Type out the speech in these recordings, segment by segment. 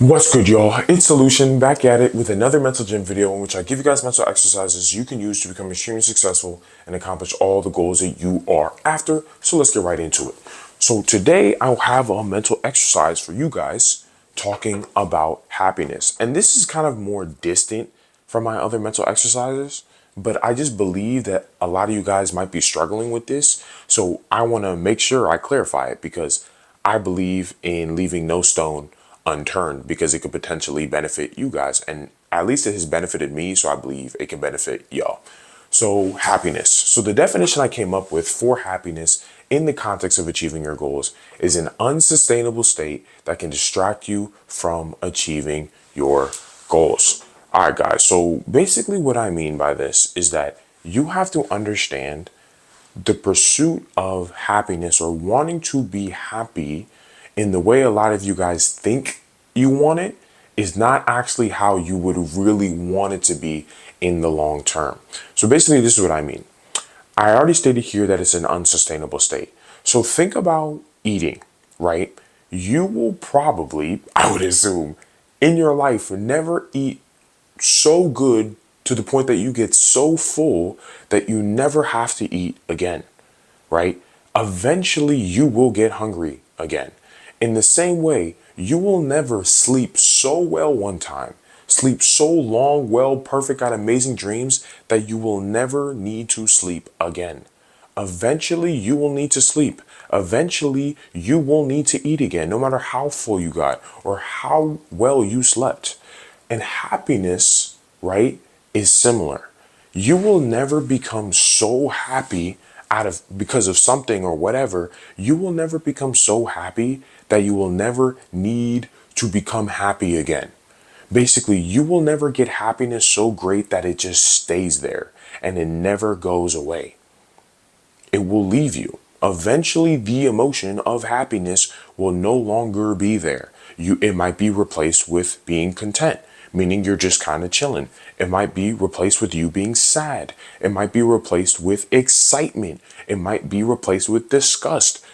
What's good, y'all? It's Solution back at it with another mental gym video in which I give you guys mental exercises you can use to become extremely successful and accomplish all the goals that you are after. So let's get right into it. So today I'll have a mental exercise for you guys talking about happiness. And this is kind of more distant from my other mental exercises, but I just believe that a lot of you guys might be struggling with this. So I want to make sure I clarify it because I believe in leaving no stone unturned because it could potentially benefit you guys. And at least it has benefited me, so I believe it can benefit y'all. So, happiness. So, the definition I came up with for happiness in the context of achieving your goals is an unsustainable state that can distract you from achieving your goals. All right, guys. So, basically, what I mean by this is that you have to understand the pursuit of happiness or wanting to be happy in the way a lot of you guys think you want it is not actually how you would really want it to be in the long term. So basically, this is what I mean. I already stated here that it's an unsustainable state. So think about eating, right? You will probably, I would assume, in your life never eat so good to the point that you get so full that you never have to eat again, right? Eventually, you will get hungry again. In the same way, you will never sleep so well one time, sleep so long, well, perfect, got amazing dreams that you will never need to sleep again. Eventually, you will need to sleep. Eventually, you will need to eat again, no matter how full you got or how well you slept. And happiness, right, is similar. You will never become so happy out of because of something or whatever. You will never become so happy that you will never need to become happy again. Basically, you will never get happiness so great that it just stays there and it never goes away. It will leave you. Eventually, the emotion of happiness will no longer be there. It might be replaced with being content, meaning you're just kind of chilling. It might be replaced with you being sad. It might be replaced with excitement. It might be replaced with disgust.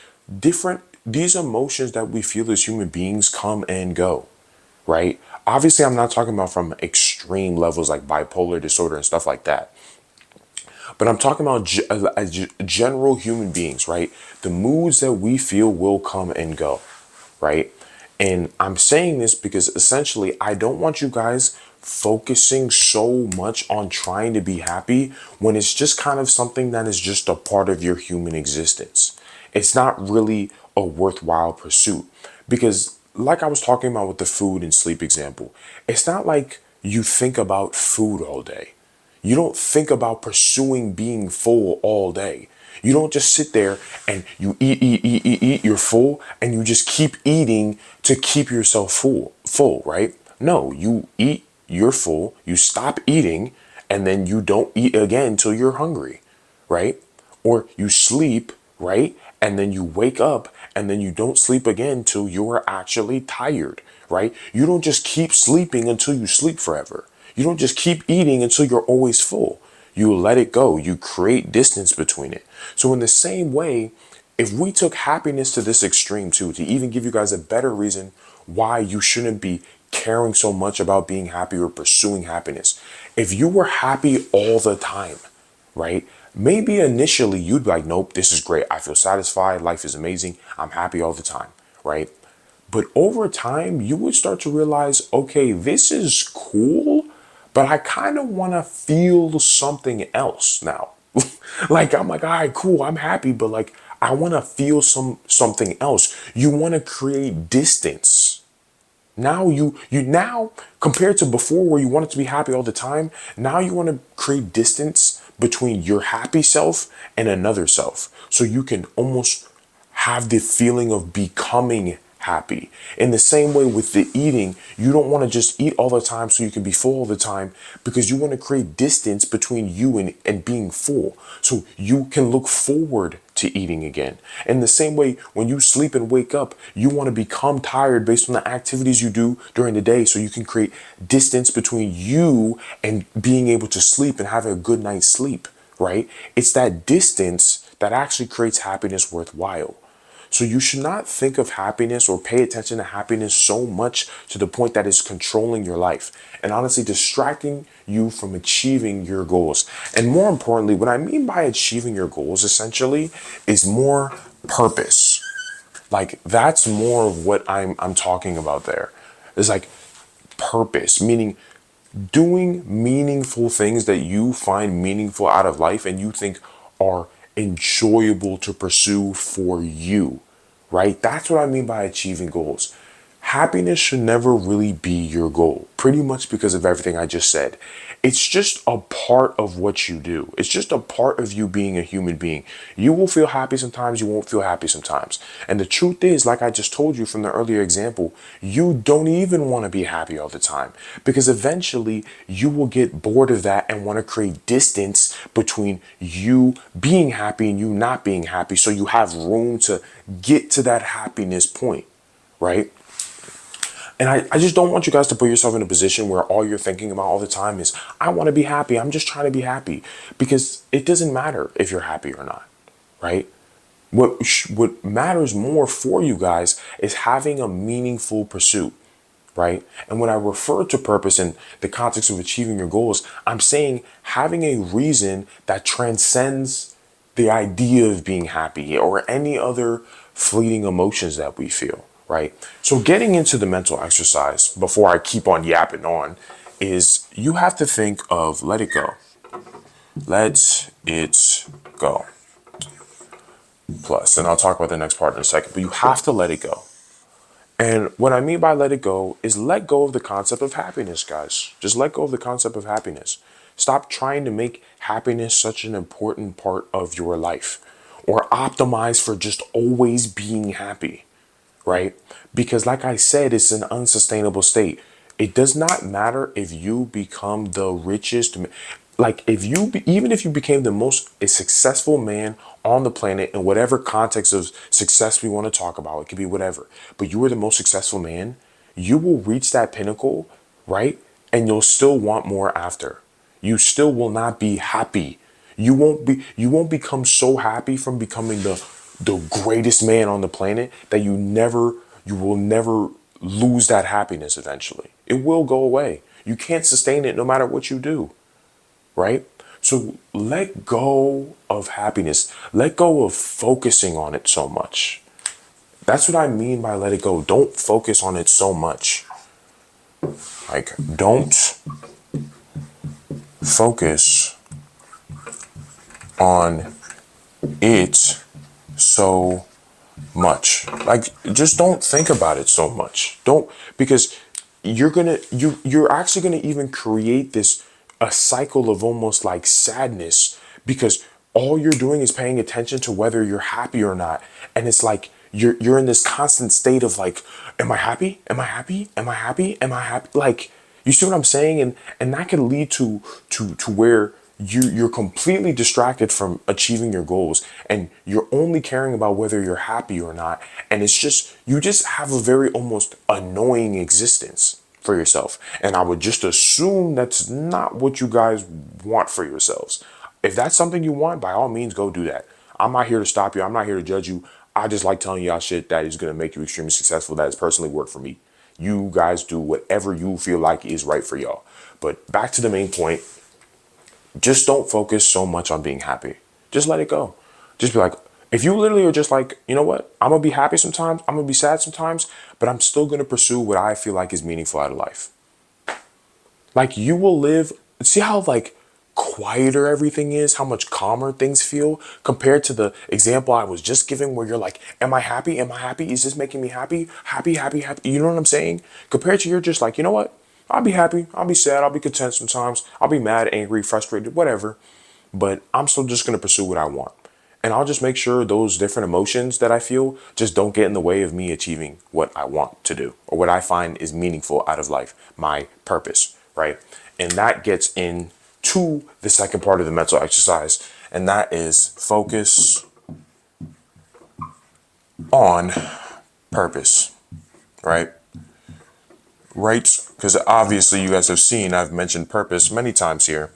These emotions that we feel as human beings come and go, right? Obviously, I'm not talking about from extreme levels like bipolar disorder and stuff like that. But I'm talking about general human beings, right? The moods that we feel will come and go, right? And I'm saying this because essentially I don't want you guys focusing so much on trying to be happy when it's just kind of something that is just a part of your human existence. It's not really a worthwhile pursuit because, like I was talking about with the food and sleep example, it's not like you think about food all day. You don't think about pursuing being full all day. You don't just sit there and you eat, you're full, and you just keep eating to keep yourself full, right? No, you eat, you're full, you stop eating, and then you don't eat again until you're hungry, right? Or you sleep, right? And then you wake up and then you don't sleep again till you're actually tired, right? You don't just keep sleeping until you sleep forever. You don't just keep eating until you're always full. You let it go. You create distance between it. So in the same way, if we took happiness to this extreme too, to even give you guys a better reason why you shouldn't be caring so much about being happy or pursuing happiness. If you were happy all the time, right? Maybe initially you'd be like, nope, this is great. I feel satisfied. Life is amazing. I'm happy all the time, right? But over time, you would start to realize, okay, this is cool, but I kind of want to feel something else now. Like I'm like, all right, cool, I'm happy, but like I want to feel something else. You want to create distance. Now you now compared to before where you wanted to be happy all the time, now you want to create distance between your happy self and another self. So you can almost have the feeling of becoming happy. In the same way with the eating, you don't want to just eat all the time so you can be full all the time because you want to create distance between you and being full. So you can look forward to eating again. In the same way, when you sleep and wake up, you want to become tired based on the activities you do during the day so you can create distance between you and being able to sleep and have a good night's sleep, right? It's that distance that actually creates happiness worthwhile. So you should not think of happiness or pay attention to happiness so much to the point that it's controlling your life and honestly distracting you from achieving your goals. And more importantly, what I mean by achieving your goals essentially is more purpose. Like that's more of what I'm talking about there. It's like purpose, meaning doing meaningful things that you find meaningful out of life and you think are enjoyable to pursue for you, right? That's what I mean by achieving goals. Happiness should never really be your goal, pretty much because of everything I just said. It's just a part of what you do. It's just a part of you being a human being. You will feel happy sometimes, you won't feel happy sometimes. And the truth is, like I just told you from the earlier example, you don't even want to be happy all the time because eventually you will get bored of that and want to create distance between you being happy and you not being happy. So you have room to get to that happiness point, right? And I just don't want you guys to put yourself in a position where all you're thinking about all the time is, I want to be happy. I'm just trying to be happy. Because it doesn't matter if you're happy or not, right? What matters more for you guys is having a meaningful pursuit, right? And when I refer to purpose in the context of achieving your goals, I'm saying having a reason that transcends the idea of being happy or any other fleeting emotions that we feel, right? So getting into the mental exercise before I keep on yapping on is you have to think of let it go. Let it go. Plus, and I'll talk about the next part in a second, but you have to let it go. And what I mean by let it go is let go of the concept of happiness, guys. Just let go of the concept of happiness. Stop trying to make happiness such an important part of your life or optimize for just always being happy, right? Because like I said, it's an unsustainable state. It does not matter if you become the richest, like if you, even if you became the most a successful man on the planet in whatever context of success we want to talk about, it could be whatever, but you were the most successful man, you will reach that pinnacle, right? And you'll still want more after. You still will not be happy. You won't become so happy from becoming the greatest man on the planet that you will never lose that happiness eventually. It will go away. You can't sustain it no matter what you do, right? So let go of happiness. Let go of focusing on it so much. That's what I mean by let it go. Don't focus on it so much. Like, don't focus on it so much. Like, just don't think about it so much. Don't, because you're actually gonna even create this a cycle of almost like sadness because all you're doing is paying attention to whether you're happy or not. And it's like you're in this constant state of like, am I happy? Am I happy? Am I happy? Am I happy? Like, you see what I'm saying? And that can lead to where you're completely distracted from achieving your goals and you're only caring about whether you're happy or not. And it's just, you just have a very almost annoying existence for yourself. And I would just assume that's not what you guys want for yourselves. If that's something you want, by all means, go do that. I'm not here to stop you. I'm not here to judge you. I just like telling y'all shit that is going to make you extremely successful. That has personally worked for me. You guys do whatever you feel like is right for y'all. But back to the main point, just don't focus so much on being happy. Just let it go. Just be like, if you literally are just like, you know what, I'm going to be happy sometimes, I'm going to be sad sometimes, but I'm still going to pursue what I feel like is meaningful out of life. Like you will live, see how like quieter everything is, how much calmer things feel compared to the example I was just giving where you're like, am I happy? Am I happy? Is this making me happy? Happy, happy, happy. You know what I'm saying? Compared to you're just like, you know what? I'll be happy. I'll be sad. I'll be content sometimes. I'll be mad, angry, frustrated, whatever. But I'm still just going to pursue what I want. And I'll just make sure those different emotions that I feel just don't get in the way of me achieving what I want to do or what I find is meaningful out of life, my purpose, right? And that gets into the second part of the mental exercise, and that is focus on purpose, right? Right? Because obviously you guys have seen I've mentioned purpose many times here,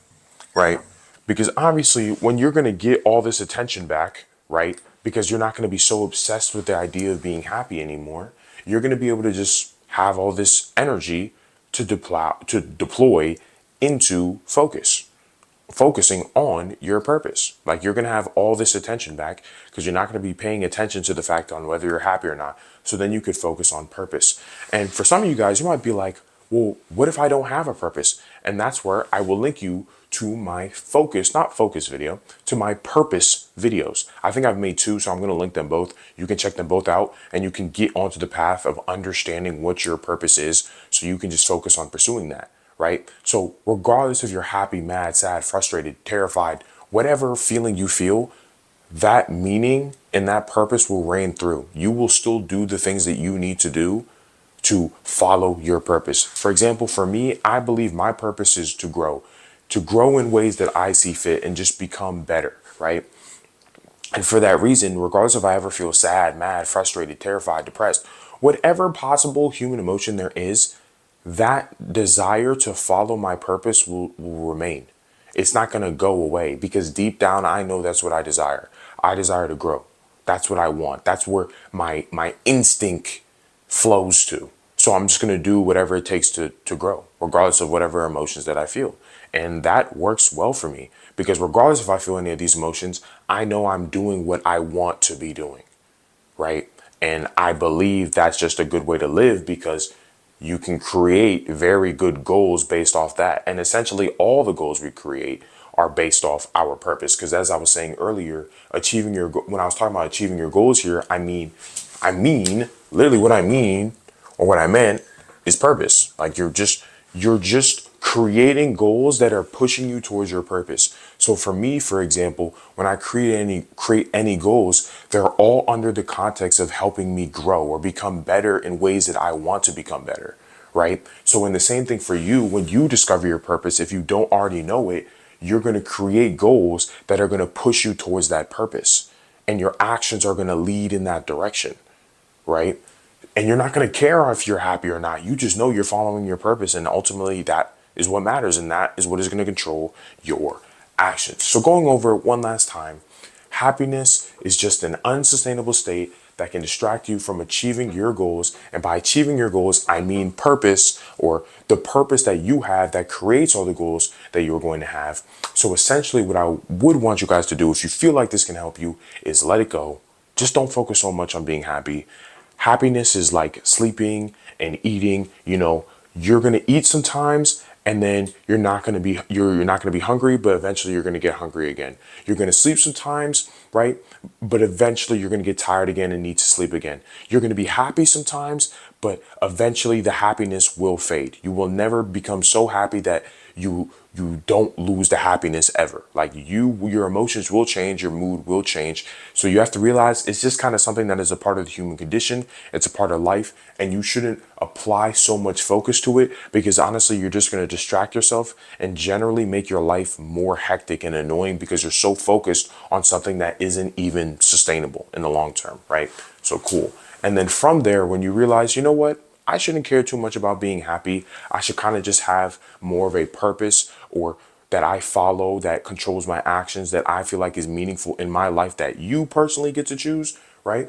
right? Because obviously when you're going to get all this attention back, right? because you're not going to be so obsessed with the idea of being happy anymore. You're going to be able to just have all this energy to deploy into focusing on your purpose. Like you're going to have all this attention back because you're not going to be paying attention to the fact on whether you're happy or not. So then you could focus on purpose. And for some of you guys, you might be like, well, what if I don't have a purpose? And that's where I will link you to my not focus video, to my purpose videos. I think I've made two, so I'm going to link them both. You can check them both out and you can get onto the path of understanding what your purpose is so you can just focus on pursuing that, right? So regardless if you're happy, mad, sad, frustrated, terrified, whatever feeling you feel, that meaning and that purpose will reign through. You will still do the things that you need to do to follow your purpose. For example, for me, I believe my purpose is to grow in ways that I see fit and just become better, right? And for that reason, regardless if I ever feel sad, mad, frustrated, terrified, depressed, whatever possible human emotion there is, that desire to follow my purpose will remain. It's not going to go away because deep down, I know that's what I desire. I desire to grow. That's what I want. That's where my instinct flows to. So I'm just going to do whatever it takes to grow, regardless of whatever emotions that I feel. And that works well for me because regardless if I feel any of these emotions, I know I'm doing what I want to be doing, right? And I believe that's just a good way to live because you can create very good goals based off that. And essentially all the goals we create are based off our purpose. Because as I was saying earlier, when I was talking about achieving your goals here, I mean, literally what I mean or what I meant is purpose. Like you're just creating goals that are pushing you towards your purpose. So for me, for example, when I create any goals, they're all under the context of helping me grow or become better in ways that I want to become better, right? So in the same thing for you, when you discover your purpose, if you don't already know it, you're going to create goals that are going to push you towards that purpose. And your actions are going to lead in that direction, right? And you're not going to care if you're happy or not. You just know you're following your purpose. And ultimately, that is what matters. And that is what is going to control your actions. So, going over it one last time, happiness is just an unsustainable state that can distract you from achieving your goals. And by achieving your goals, I mean purpose, or the purpose that you have that creates all the goals that you're going to have. So, essentially, what I would want you guys to do, if you feel like this can help you, is let it go. Just don't focus so much on being happy. Happiness is like sleeping and eating. You're going to eat sometimes and then you're not going to be hungry, but eventually you're going to get hungry again. You're going to sleep sometimes, right? But eventually you're going to get tired again and need to sleep again. You're going to be happy sometimes, but eventually the happiness will fade. You will never become so happy that you don't lose the happiness ever. Like your emotions will change, your mood will change. So you have to realize it's just kind of something that is a part of the human condition. It's a part of life, and you shouldn't apply so much focus to it because honestly, you're just going to distract yourself and generally make your life more hectic and annoying because you're so focused on something that isn't even sustainable in the long term, right? So cool. And then from there, when you realize, you know what? I shouldn't care too much about being happy. I should kind of just have more of a purpose or that I follow that controls my actions that I feel like is meaningful in my life that you personally get to choose, right?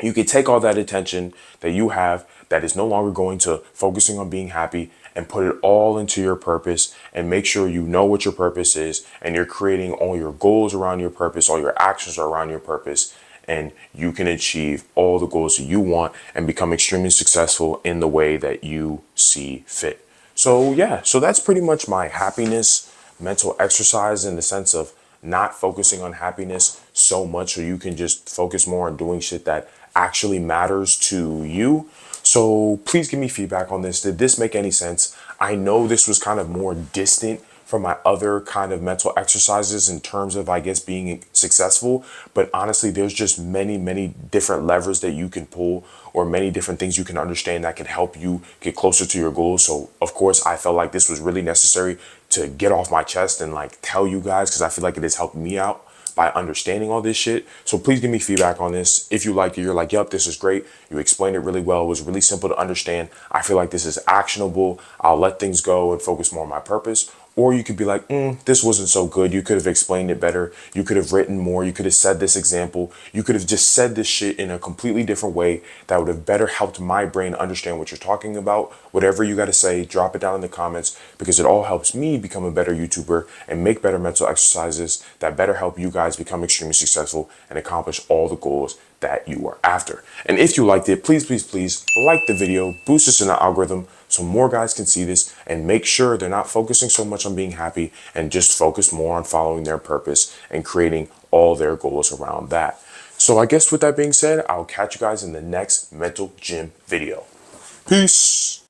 You could take all that attention that you have that is no longer going to focusing on being happy and put it all into your purpose and make sure you know what your purpose is and you're creating all your goals around your purpose, all your actions are around your purpose, and you can achieve all the goals that you want and become extremely successful in the way that you see fit. So yeah, so that's pretty much my happiness mental exercise in the sense of not focusing on happiness so much so you can just focus more on doing shit that actually matters to you. So please give me feedback on this. Did this make any sense? I know this was kind of more distant from my other kind of mental exercises in terms of, I guess, being successful. But honestly, there's just many, many different levers that you can pull or many different things you can understand that can help you get closer to your goals. So of course, I felt like this was really necessary to get off my chest and like tell you guys, because I feel like it has helped me out by understanding all this shit. So please give me feedback on this. If you liked it, you're like, yep, this is great. You explained it really well. It was really simple to understand. I feel like this is actionable. I'll let things go and focus more on my purpose. Or you could be like, this wasn't so good. You could have explained it better. You could have written more. You could have said this example. You could have just said this shit in a completely different way that would have better helped my brain understand what you're talking about. Whatever you got to say, drop it down in the comments, because it all helps me become a better YouTuber and make better mental exercises that better help you guys become extremely successful and accomplish all the goals that you are after. And if you liked it, please, please, please like the video, boost us in the algorithm so more guys can see this, and make sure they're not focusing so much on being happy and just focus more on following their purpose and creating all their goals around that. So I guess with that being said, I'll catch you guys in the next Mental Gym video. Peace.